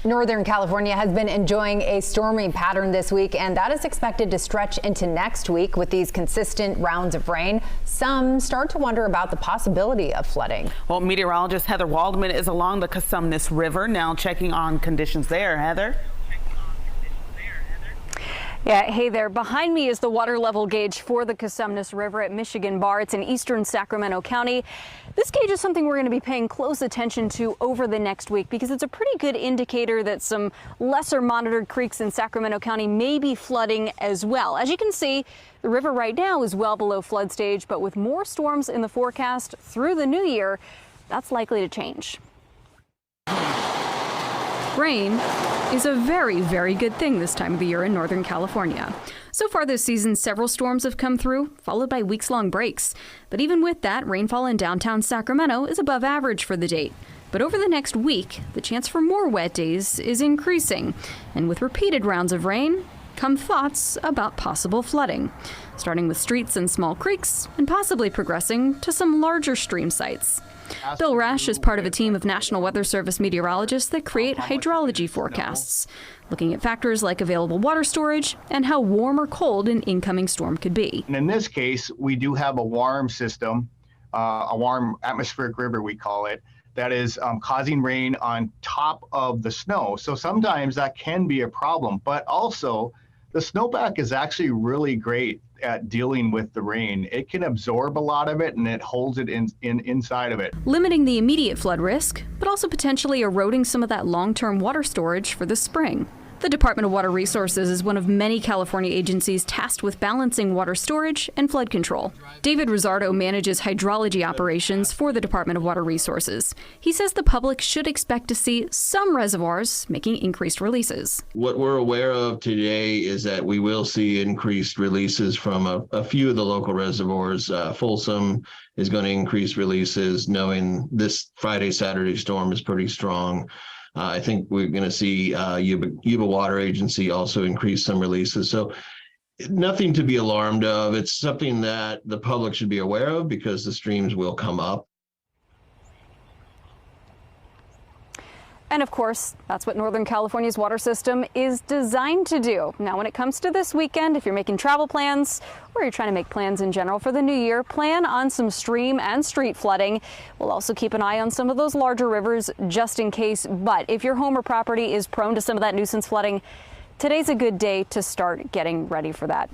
Northern California has been enjoying a stormy pattern this week, and that is expected to stretch into next week with these consistent rounds of rain. Some start to wonder about the possibility of flooding. Well, meteorologist Heather Waldman is along the Cosumnes River now checking on conditions there. Heather? Yeah, hey there. Behind me is the water level gauge for the Cosumnes River at Michigan Bar. It's in eastern Sacramento County. This gauge is something we're going to be paying close attention to over the next week because it's a pretty good indicator that some lesser monitored creeks in Sacramento County may be flooding as well. As you can see, the river right now is well below flood stage, but with more storms in the forecast through the new year, that's likely to change. Rain is a very, very good thing this time of the year in Northern California. So far this season, several storms have come through, followed by weeks-long breaks. But even with that, rainfall in downtown Sacramento is above average for the date. But over the next week, the chance for more wet days is increasing. And with repeated rounds of rain, come thoughts about possible flooding, starting with streets and small creeks and possibly progressing to some larger stream sites. Bill Rash is part of a team of National Weather Service meteorologists that create hydrology forecasts, looking at factors like available water storage and how warm or cold an incoming storm could be. And in this case, we do have a warm system, a warm atmospheric river, we call it, that is causing rain on top of the snow. So sometimes that can be a problem, but also the snowpack is actually really great at dealing with the rain. It can absorb a lot of it and it holds it inside of it. Limiting the immediate flood risk, but also potentially eroding some of that long-term water storage for the spring. The Department of Water Resources is one of many California agencies tasked with balancing water storage and flood control. David Rosardo manages hydrology operations for the Department of Water Resources. He says the public should expect to see some reservoirs making increased releases. What we're aware of today is that we will see increased releases from a few of the local reservoirs. Folsom is going to increase releases, knowing this Friday-Saturday storm is pretty strong. I think we're going to see Yuba Water Agency also increase some releases. So nothing to be alarmed of. It's something that the public should be aware of because the streams will come up. And of course, that's what Northern California's water system is designed to do. Now, when it comes to this weekend, if you're making travel plans or you're trying to make plans in general for the new year, plan on some stream and street flooding. We'll also keep an eye on some of those larger rivers just in case. But if your home or property is prone to some of that nuisance flooding, today's a good day to start getting ready for that.